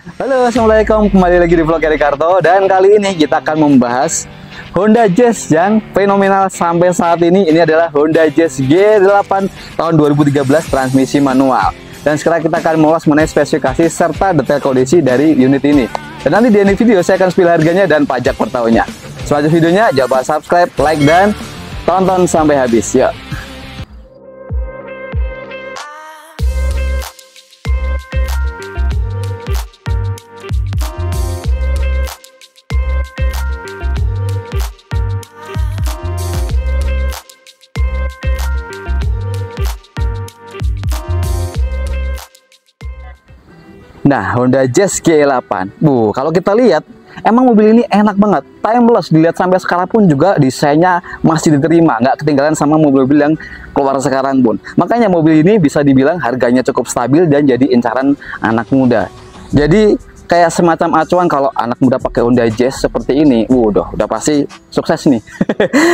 Halo, assalamualaikum, kembali lagi di vlog Erick Karto. Dan kali ini kita akan membahas Honda Jazz yang fenomenal sampai saat ini. Ini adalah Honda Jazz G8 tahun 2013 transmisi manual. Dan sekarang kita akan mengulas mengenai spesifikasi serta detail kondisi dari unit ini. Dan nanti di end video saya akan spill harganya dan pajak per tahunnya. Selanjutnya videonya jangan lupa subscribe, like, dan tonton sampai habis. Yuk. Nah, Honda Jazz G8. Kalau kita lihat, emang mobil ini enak banget. Timeless, dilihat sampai sekarang pun juga desainnya masih diterima. Nggak ketinggalan sama mobil-mobil yang keluar sekarang pun. Makanya mobil ini bisa dibilang harganya cukup stabil dan jadi incaran anak muda. Jadi, kayak semacam acuan kalau anak muda pakai Honda Jazz seperti ini. Udah pasti sukses nih.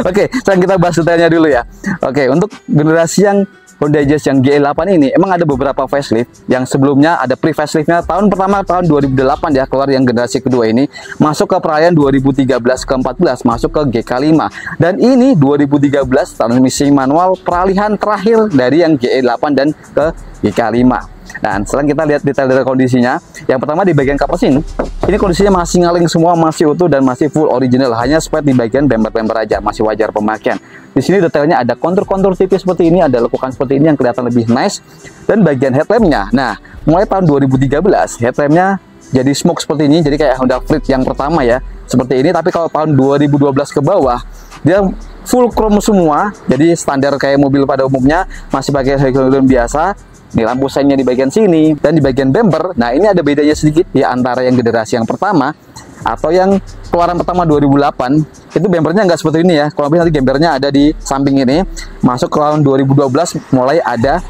Oke, sekarang kita bahas detailnya dulu ya. Oke, untuk generasi yang Honda Jazz yang G8 ini emang ada beberapa facelift. Yang sebelumnya ada pre-faceliftnya tahun pertama tahun 2008 ya, keluar yang generasi kedua ini, masuk ke perayaan 2013 ke 14 masuk ke GK5, dan ini 2013 transmisi manual peralihan terakhir dari yang G8 dan ke GK5. Dan sekarang kita lihat detail dari kondisinya. Yang pertama di bagian kap mesin, ini kondisinya masih ngaling semua, masih utuh dan masih full original. Hanya spare di bagian bemper-bemper aja, masih wajar pemakaian. Di sini detailnya ada kontur-kontur tipis seperti ini, ada lekukan seperti ini yang kelihatan lebih nice. Dan bagian headlampnya, nah mulai tahun 2013 headlampnya jadi smoke seperti ini, jadi kayak Honda Freed yang pertama ya, seperti ini. Tapi kalau tahun 2012 ke bawah dia full chrome semua, jadi standar kayak mobil pada umumnya, masih pakai halogen biasa. Ini lampu seinnya di bagian sini, dan di bagian bumper. Nah, ini ada bedanya sedikit di antara yang generasi yang pertama atau yang keluaran pertama 2008. Itu bumpernya nggak seperti ini ya. Kalau nanti bumpernya ada di samping ini. Masuk ke tahun 2012 mulai ada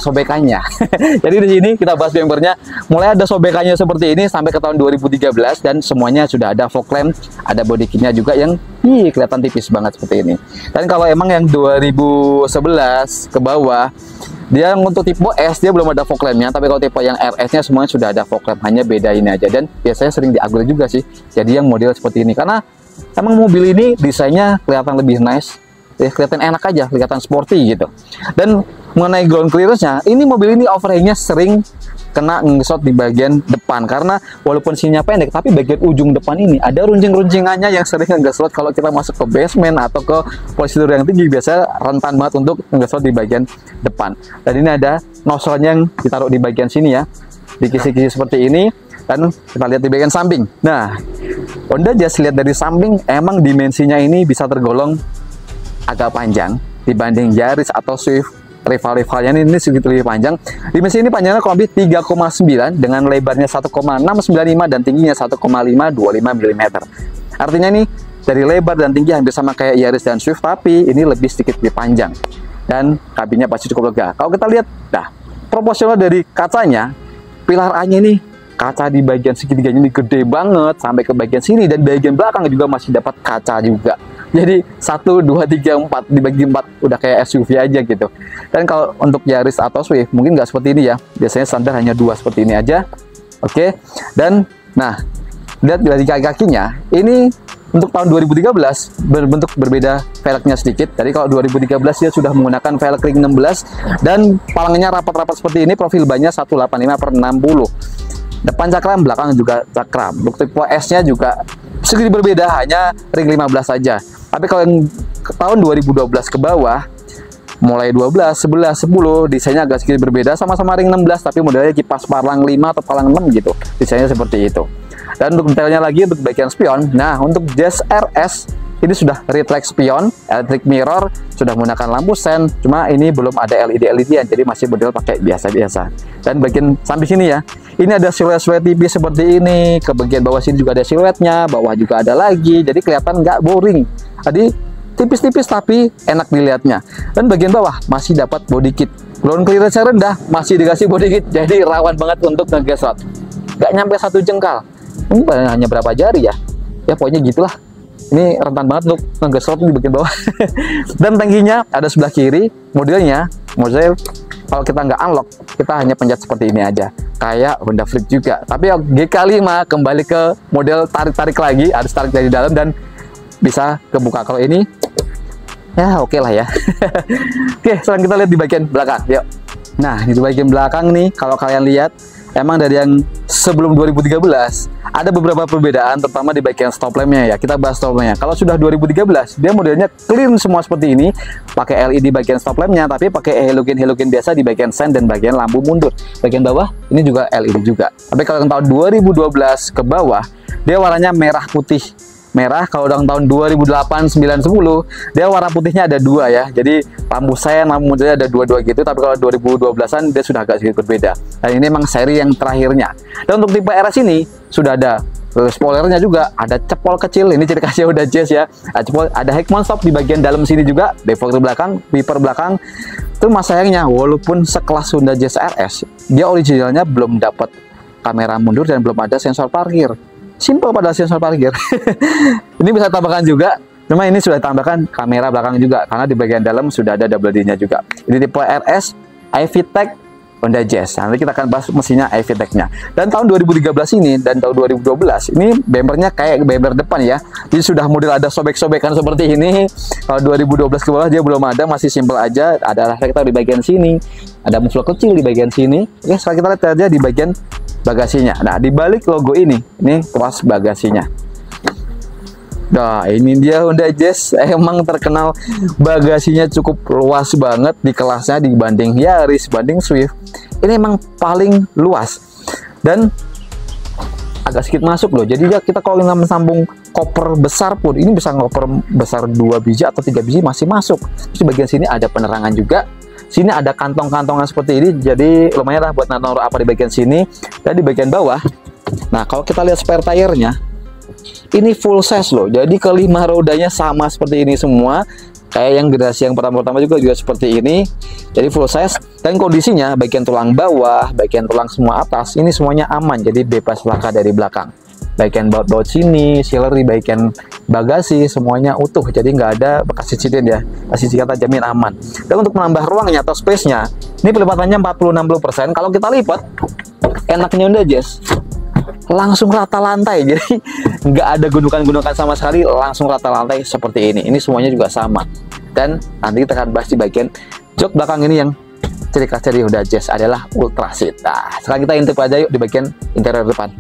sobekannya. Jadi di sini kita bahas bumpernya, mulai ada sobekannya seperti ini sampai ke tahun 2013, dan semuanya sudah ada fog lamp, ada body kitnya juga yang kelihatan tipis banget seperti ini. Dan kalau emang yang 2011 ke bawah, dia untuk tipe S dia belum ada fog lampnya, tapi kalau tipe yang RS nya semuanya sudah ada fog lamp, hanya beda ini aja. Dan biasanya sering di-upgrade juga sih jadi yang model seperti ini, karena emang mobil ini desainnya kelihatan lebih nice ya, kelihatan enak aja, kelihatan sporty gitu. Dan mengenai ground clearance-nya, ini mobil ini overhangnya sering kena ngesot di bagian depan, karena walaupun sininya pendek tapi bagian ujung depan ini ada runcing-runcingannya yang sering ngesot. Kalau kita masuk ke basement atau ke posisi yang tinggi, biasanya rentan banget untuk ngesot di bagian depan. Dan ini ada nozzle-nya yang ditaruh di bagian sini ya, di kisi-kisi seperti ini. Dan kita lihat di bagian samping. Nah, Honda Jazz lihat dari samping emang dimensinya ini bisa tergolong agak panjang dibanding Yaris atau Swift rival-rivalnya. Ini sedikit lebih panjang. Dimensi ini panjangnya kurang lebih 3,9 dengan lebarnya 1,695 dan tingginya 1,525 mm. Artinya nih dari lebar dan tinggi hampir sama kayak Yaris dan Swift, tapi ini lebih sedikit lebih panjang dan kabinnya pasti cukup lega. Kalau kita lihat, nah proporsional dari kacanya, pilar A-nya ini kaca di bagian segitiganya ini gede banget sampai ke bagian sini, dan bagian belakang juga masih dapat kaca juga. Jadi 1, 2, 3, 4 dibagi 4 udah kayak SUV aja gitu. Dan kalau untuk Yaris atau Swift mungkin nggak seperti ini ya, biasanya standar hanya 2 seperti ini aja. Oke. Dan nah lihat dari kaki-kakinya, ini untuk tahun 2013 berbentuk berbeda velgnya sedikit. Jadi kalau 2013 dia sudah menggunakan velg ring 16 dan palangnya rapat-rapat seperti ini. Profil bannya 185/60. Depan cakram, belakang juga cakram. Untuk tipe S-nya juga sedikit berbeda, hanya ring 15 saja. Tapi kalau yang tahun 2012 ke bawah, mulai 12, 11, 10, desainnya agak sedikit berbeda, sama-sama ring 16, tapi modelnya kipas palang 5 atau palang 6 gitu. Desainnya seperti itu. Dan untuk detailnya lagi, untuk bagian spion, nah untuk Jazz RS, ini sudah reflex spion, electric mirror, sudah menggunakan lampu sen, cuma ini belum ada LED-LED-an, jadi masih model pakai biasa-biasa. Dan bagian samping sini ya, ini ada siluet-siluet tipis seperti ini, ke bagian bawah sini juga ada siluetnya, bawah juga ada lagi, jadi kelihatan nggak boring. Jadi tipis-tipis tapi enak dilihatnya. Dan bagian bawah masih dapat body kit. Ground clearance rendah, masih dikasih body kit, jadi rawan banget untuk ngegesot. Nggak nyampe 1 jengkal. Ini hanya berapa jari ya? Ya pokoknya gitulah. Ini rentan banget untuk ngegesot di bagian bawah. Dan tangkinya ada sebelah kiri. Modelnya kalau kita nggak unlock, kita hanya pencet seperti ini aja. kayak Honda Freed juga. Tapi GK5 kembali ke model tarik-tarik lagi, harus tarik dari dalam dan bisa kebuka. Kalau ini ya oke lah ya. Oke, sekarang kita lihat di bagian belakang. Yuk. Nah, di bagian belakang nih, kalau kalian lihat, emang dari yang sebelum 2013 ada beberapa perbedaan, terutama di bagian stop lampnya ya. Kita bahas stop lampnya. Kalau sudah 2013, dia modelnya clean semua seperti ini, pakai LED bagian stop lampnya, tapi pakai halogen biasa di bagian sen dan bagian lampu mundur. Bagian bawah ini juga LED juga. Tapi kalau yang tahun 2012 ke bawah, dia warnanya merah putih. Merah. Kalau tahun 2008, 9, 10 dia warna putihnya ada dua ya, jadi lampu sen, lampu mundurnya ada dua gitu. Tapi kalau 2012an dia sudah agak sedikit berbeda, dan ini memang seri yang terakhirnya. Dan untuk tipe RS ini sudah ada spoilernya juga, ada cepol kecil, ini ciri khasnya udah Jazz ya. Ada Heckman stop di bagian dalam sini juga, defogger belakang, wiper belakang. Itu mas sayangnya, walaupun sekelas Honda Jazz RS, dia originalnya belum dapat kamera mundur dan belum ada sensor parkir. Simple pada sensor parkir. Ini bisa tambahkan juga, cuma ini sudah tambahkan kamera belakang juga, karena di bagian dalam sudah ada double D-nya juga. Ini tipe RS iVTEC Honda Jazz. Nanti kita akan bahas mesinnya iVTEC-nya. Dan tahun 2013 ini dan tahun 2012 ini bempernya kayak bemper depan ya. Jadi sudah model ada sobek-sobekan seperti ini. Kalau 2012 ke bawah dia belum ada, masih simple aja. Ada reflektor di bagian sini, ada muffler kecil di bagian sini. Oke, sekarang kita lihat aja di bagian bagasinya. Nah, di balik logo ini tuas bagasinya. Nah, ini dia Honda Jazz. Emang terkenal bagasinya cukup luas banget di kelasnya dibanding Yaris, banding Swift. Ini emang paling luas dan agak sedikit masuk loh. Jadi ya kita kalau ingin sambung koper besar pun ini bisa ngoper besar 2 biji atau 3 biji masih masuk. Terus di bagian sini ada penerangan juga. Sini ada kantong-kantongan seperti ini, jadi lumayan lah buat naruh apa di bagian sini. Dan di bagian bawah, nah kalau kita lihat spare tire-nya, ini full size loh. Jadi kelima rodanya sama seperti ini semua. Kayak yang generasi yang pertama-tama juga seperti ini. Jadi full size. Dan kondisinya bagian tulang bawah, bagian tulang semua atas, ini semuanya aman. Jadi bebas laka dari belakang. Bagian baut-baut sini, sealer di bagian bagasi, semuanya utuh. Jadi nggak ada bekas cicilan ya. Kasih kata jamin aman. Dan untuk menambah ruangnya atau space-nya, ini pelipatannya 40-60%. Kalau kita lipat, enaknya Honda Jazz langsung rata lantai, jadi nggak ada gundukan-gundukan sama sekali, langsung rata lantai seperti ini. Ini semuanya juga sama. Dan nanti kita akan bahas di bagian jok belakang ini yang ciri khas dari Honda Jazz adalah ultra seat. Nah, sekarang kita intip aja yuk di bagian interior depan.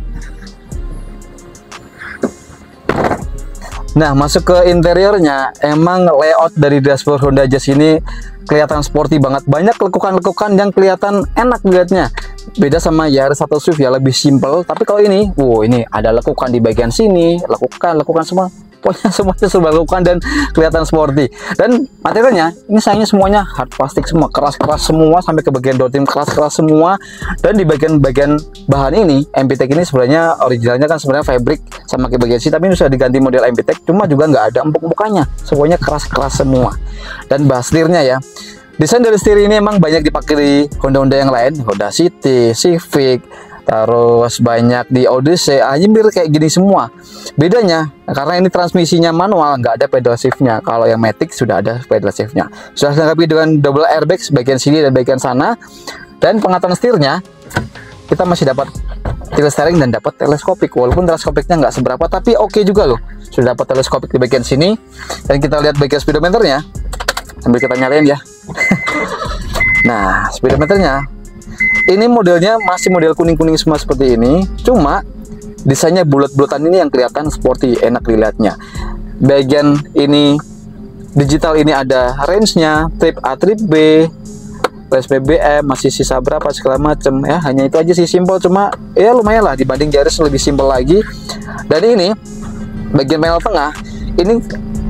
Nah, masuk ke interiornya, emang layout dari dashboard Honda Jazz ini kelihatan sporty banget. Banyak lekukan-lekukan yang kelihatan enak dilihatnya. Beda sama Yaris atau Swift ya, lebih simple. Tapi kalau ini, wow, ini ada lekukan di bagian sini, lekukan semua. Pokoknya semuanya serba lekukan dan kelihatan sporty. Dan materialnya, ini sayangnya semuanya hard plastik semua, keras-keras semua, sampai ke bagian door trim keras-keras semua. Dan di bagian-bagian bahan ini, MPTEC ini sebenarnya originalnya kan sebenarnya fabric sama ke bagian sini, tapi ini sudah diganti model MPTEC, cuma juga nggak ada empuk-empukannya, semuanya keras-keras semua. Dan bahas setirnya ya, desain dari setir ini emang banyak dipakai di Honda-Honda yang lain, Honda City, Civic, terus banyak di Odyssey, hampir kayak gini semua. Bedanya, karena ini transmisinya manual, nggak ada pedal shiftnya. Kalau yang Matic sudah ada pedal shiftnya. Sudah dilengkapi dengan double airbag bagian sini dan bagian sana. Dan pengaturan setirnya, kita masih dapat tilt steering dan dapat teleskopik. Walaupun teleskopiknya nggak seberapa, tapi oke juga loh. Sudah dapat teleskopik di bagian sini. Dan kita lihat bagian speedometernya, sambil kita nyalain ya. Nah, speedometernya ini modelnya masih model kuning-kuning semua seperti ini, cuma desainnya bulat-bulatan ini yang kelihatan sporty, enak dilihatnya. Bagian ini digital, ini ada range-nya, trip A, trip B, flash BBM, masih sisa berapa segala macem ya. Hanya itu aja sih, simple, cuma ya lumayan lah dibanding Yaris, lebih simple lagi. Dan ini bagian panel tengah, ini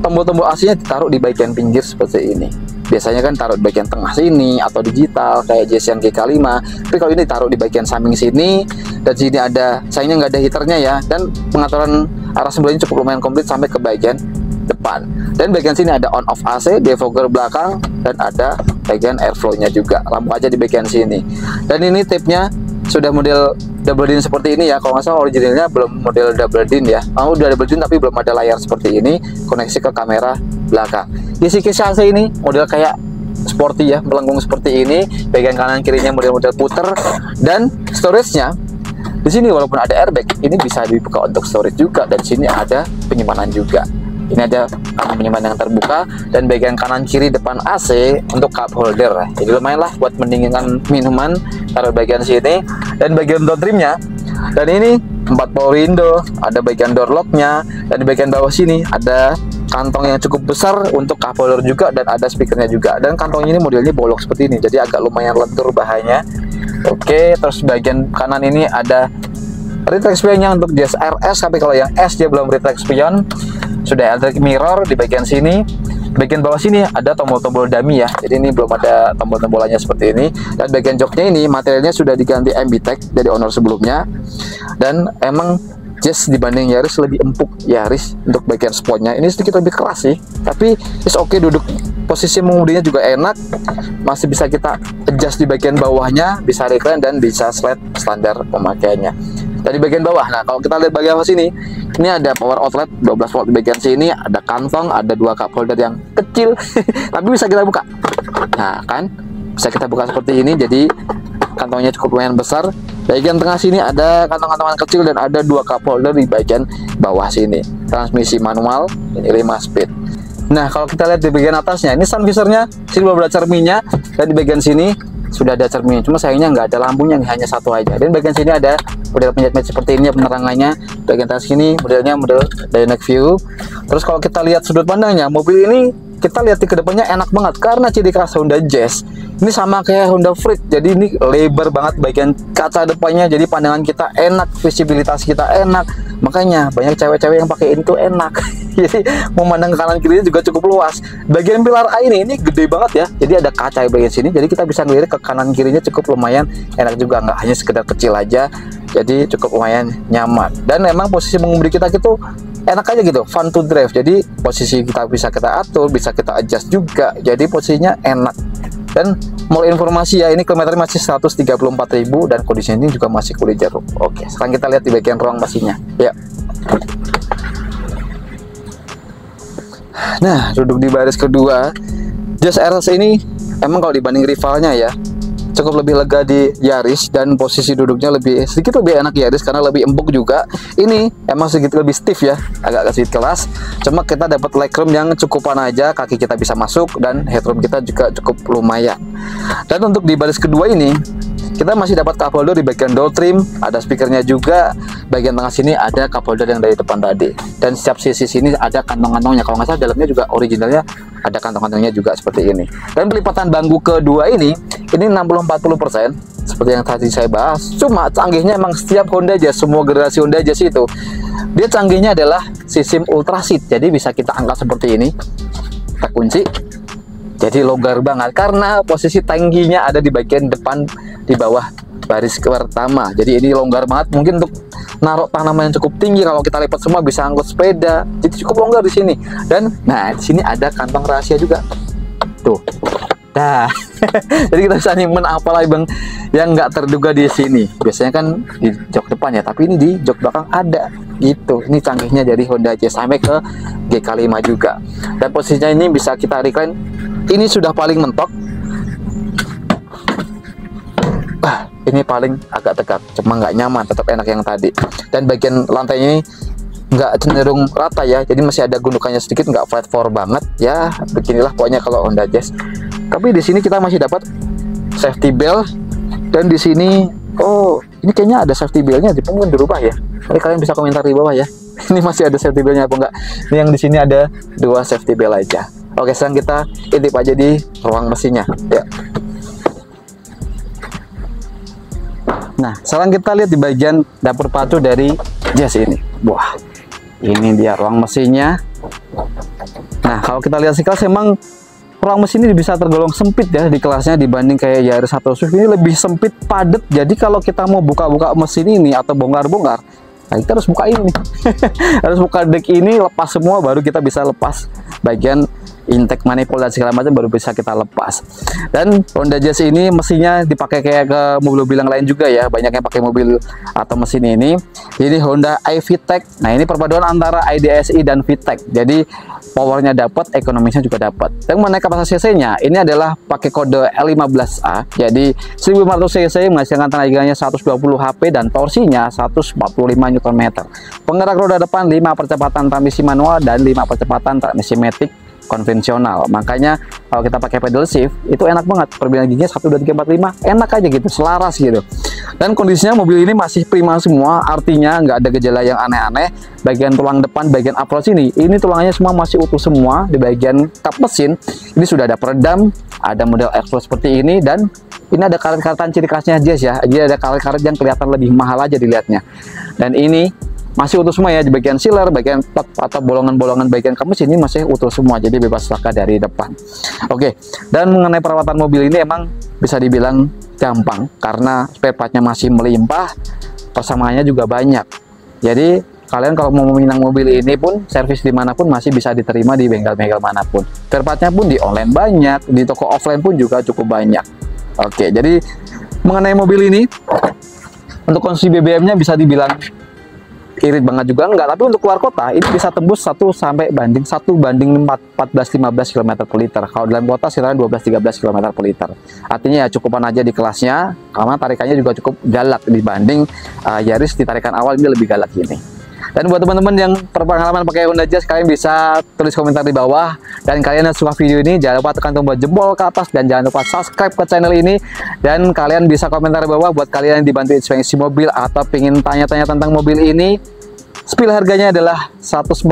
tombol-tombol aslinya ditaruh di bagian pinggir seperti ini. Biasanya kan taruh di bagian tengah sini atau digital kayak Jazz yang GK5, tapi kalau ini taruh di bagian samping sini. Dan sini ada, sayangnya nggak ada heaternya ya. Dan pengaturan arah sembuhnya cukup lumayan komplit sampai ke bagian depan. Dan bagian sini ada on off AC, defogger belakang, dan ada bagian airflow-nya juga. Lampu aja di bagian sini. Dan ini tipnya sudah model double din seperti ini ya. Kalau nggak salah originalnya belum model double din ya. Udah double din tapi belum ada layar seperti ini, koneksi ke kamera belakang. Di kisi AC ini model kayak sporty ya, melengkung seperti ini. Bagian kanan kirinya model-model puter, dan storage-nya di sini walaupun ada airbag, ini bisa dibuka untuk storage juga, dan di sini ada penyimpanan juga. Ini ada kantong penyimpanan yang terbuka, dan bagian kanan kiri depan AC untuk cup holder. Jadi lumayan lah buat mendinginkan minuman, taruh bagian sini. Dan bagian door trimnya, dan ini 4 power window, ada bagian door locknya, dan di bagian bawah sini ada kantong yang cukup besar untuk cup holder juga, dan ada speakernya juga. Dan kantong ini modelnya bolong seperti ini, jadi agak lumayan lentur bahannya. Oke, terus bagian kanan ini ada retract spionnya untuk Jazz RS, tapi kalau yang S dia belum retract spion. Sudah ada mirror di bagian sini. Bagian bawah sini ada tombol-tombol dummy ya, jadi ini belum ada tombol-tombolannya seperti ini. Dan bagian joknya ini materialnya sudah diganti MBTEC dari owner sebelumnya, dan emang Jazz dibanding Yaris lebih empuk. Yaris untuk bagian spotnya ini sedikit lebih keras sih, tapi is oke. Duduk posisi mengemudinya juga enak, masih bisa kita adjust di bagian bawahnya, bisa recline dan bisa slide standar pemakaiannya. Dari bagian bawah, nah kalau kita lihat bagian bawah sini, ini ada power outlet 12 volt di bagian sini, ada kantong, ada 2 cup holder yang kecil tapi bisa kita buka. Nah kan, bisa kita buka seperti ini, jadi kantongnya cukup lumayan besar. Bagian tengah sini ada kantong-kantongan kecil, dan ada 2 cup holder di bagian bawah sini. Transmisi manual, ini 5 speed. Nah kalau kita lihat di bagian atasnya, ini sun visornya, sini belum ada cerminnya, dan di bagian sini sudah ada cerminnya, cuma sayangnya nggak ada lampunya, hanya satu aja. Dan bagian sini ada model penjahit seperti ini penerangannya. Bagian atas sini modelnya model dynamic view. Terus kalau kita lihat sudut pandangnya, mobil ini kita lihat di kedepannya enak banget, karena ciri khas Honda Jazz ini sama kayak Honda Freed, jadi ini lebar banget bagian kaca depannya, jadi pandangan kita enak, visibilitas kita enak, makanya banyak cewek-cewek yang pakai ini tuh enak. Jadi memandang ke kanan kirinya juga cukup luas. Bagian pilar A ini gede banget ya, jadi ada kaca di bagian sini, jadi kita bisa ngelirik ke kanan kirinya cukup lumayan enak juga, nggak hanya sekedar kecil aja, jadi cukup lumayan nyaman. Dan memang posisi mengemudi kita gitu enak aja gitu, fun to drive. Jadi posisi kita bisa kita atur, bisa kita adjust juga, jadi posisinya enak. Dan mau informasi ya, ini kilometernya masih 134.000 dan kondisinya ini juga masih kulit jeruk. Oke, sekarang kita lihat di bagian ruang mesinnya ya. Nah, duduk di baris kedua, Jazz RS ini emang kalau dibanding rivalnya ya, cukup lebih lega di Yaris, dan posisi duduknya sedikit lebih enak Yaris karena lebih empuk juga. Ini emang sedikit lebih stiff ya, agak sedikit kelas. Cuma kita dapat legroom yang cukupan aja, kaki kita bisa masuk, dan headroom kita juga cukup lumayan. Dan untuk di baris kedua ini, kita masih dapat cup holder di bagian door trim, ada speakernya juga. Bagian tengah sini ada cup holder yang dari depan tadi, dan setiap sisi sini ada kantong-kantongnya. Kalau nggak salah dalamnya juga originalnya ada kantong-kantongnya juga seperti ini. Dan pelipatan bangku kedua ini 60-40% seperti yang tadi saya bahas. Cuma canggihnya emang setiap Honda Jazz, semua generasi Honda Jazz itu dia canggihnya adalah sistem ultra seat. Jadi bisa kita angkat seperti ini, kita kunci, jadi longgar banget karena posisi tangkinya ada di bagian depan di bawah baris pertama. Jadi ini longgar banget, mungkin untuk naruh tanaman yang cukup tinggi. Kalau kita lipat semua bisa angkut sepeda, jadi cukup longgar di sini. Dan nah di sini ada kantong rahasia juga tuh. Nah, jadi kita bisa nyimpen apa lagi bang yang nggak terduga di sini. Biasanya kan di jok depan ya, tapi ini di jok belakang ada gitu. Ini canggihnya dari Honda Jazz sampai ke GK5 juga. Dan posisinya ini bisa kita recline. Ini sudah paling mentok. Ini paling agak tegak, cuma nggak nyaman, tetap enak yang tadi. Dan bagian lantainya ini nggak cenderung rata ya, jadi masih ada gundukannya sedikit, nggak flat four banget ya. Beginilah pokoknya kalau Honda Jazz. Tapi di sini kita masih dapat safety belt, dan di sini oh ini kayaknya ada safety beltnya, mungkin dirubah ya. Nanti kalian bisa komentar di bawah ya. Ini masih ada safety beltnya apa enggak? Ini yang di sini ada 2 safety belt aja. Oke, sekarang kita intip aja di ruang mesinnya ya. Nah, sekarang kita lihat di bagian dapur pacu dari Jazz ini. Wah, ini dia ruang mesinnya. Nah, kalau kita lihat sekilas emang ruang mesin ini bisa tergolong sempit ya di kelasnya dibanding kayak Yaris atau Swift. Ini lebih sempit, padat. Jadi kalau kita mau buka-buka mesin ini atau bongkar-bongkar, nah kita harus buka ini nih. Harus buka dek ini, lepas semua, baru kita bisa lepas bagian intake manifold dan segala macam baru bisa kita lepas. Dan Honda Jazz ini mesinnya dipakai kayak ke mobil-mobil yang lain juga ya, banyak yang pakai mobil atau mesin ini. Jadi Honda iVTEC. Nah, ini perpaduan antara iDSI dan VTEC. Jadi powernya dapat, ekonomisnya juga dapat. Dan mengenai kapasitas cc-nya, ini adalah pakai kode L15A. Jadi 1500 cc menghasilkan tenaganya 120 HP dan torsinya 145 Nm. Penggerak roda depan 5 percepatan transmisi manual dan 5 percepatan transmisi matic konvensional. Makanya kalau kita pakai pedal shift itu enak banget, perbilangan giginya 1, 2, 3, 4, 5 enak aja gitu, selaras gitu. Dan kondisinya mobil ini masih prima semua, artinya nggak ada gejala yang aneh-aneh. Bagian tulang depan, bagian approach ini tulangannya semua masih utuh semua. Di bagian kap mesin ini sudah ada peredam, ada model exhaust seperti ini, dan ini ada karet-karetan ciri khasnya Jazz ya. Jadi ada karet-karet yang kelihatan lebih mahal aja dilihatnya. Dan ini masih utuh semua ya, di bagian sealer, bagian plug atau bolongan-bolongan bagian kap mesin ini masih utuh semua, jadi bebas laka dari depan. Oke, dan mengenai perawatan mobil ini emang bisa dibilang gampang karena spare partnya masih melimpah, persamaannya juga banyak. Jadi kalian kalau mau meminang mobil ini pun servis dimanapun masih bisa diterima di bengkel-bengkel manapun. Spare partnya pun di online banyak, di toko offline pun juga cukup banyak. Oke, jadi mengenai mobil ini untuk konsumsi BBM-nya bisa dibilang irit banget juga enggak, tapi untuk keluar kota ini bisa tembus 1 banding 14-15 km per liter. Kalau dalam kota sekitaran 12-13 km per liter. Artinya ya cukupan aja di kelasnya, karena tarikannya juga cukup galak dibanding Yaris di tarikan awal ini lebih galak ini. Dan buat teman-teman yang berpengalaman pakai Honda Jazz, kalian bisa tulis komentar di bawah. Dan kalian yang suka video ini, jangan lupa tekan tombol jempol ke atas dan jangan lupa subscribe ke channel ini. Dan kalian bisa komentar di bawah buat kalian yang dibantu inspeksi mobil atau pengen tanya-tanya tentang mobil ini. Spill harganya adalah 148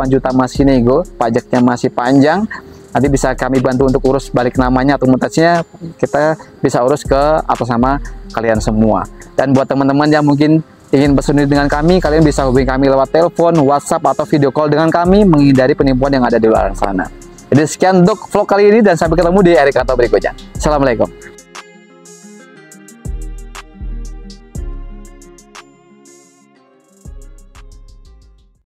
juta masih nego, pajaknya masih panjang. Nanti bisa kami bantu untuk urus balik namanya atau mutasinya, kita bisa urus ke atas nama kalian semua. Dan buat teman-teman yang mungkin ingin bersedia dengan kami, kalian bisa hubungi kami lewat telepon, WhatsApp, atau video call dengan kami, menghindari penipuan yang ada di luar sana. Jadi sekian untuk vlog kali ini, dan sampai ketemu di Erik Kato berikutnya. Assalamualaikum.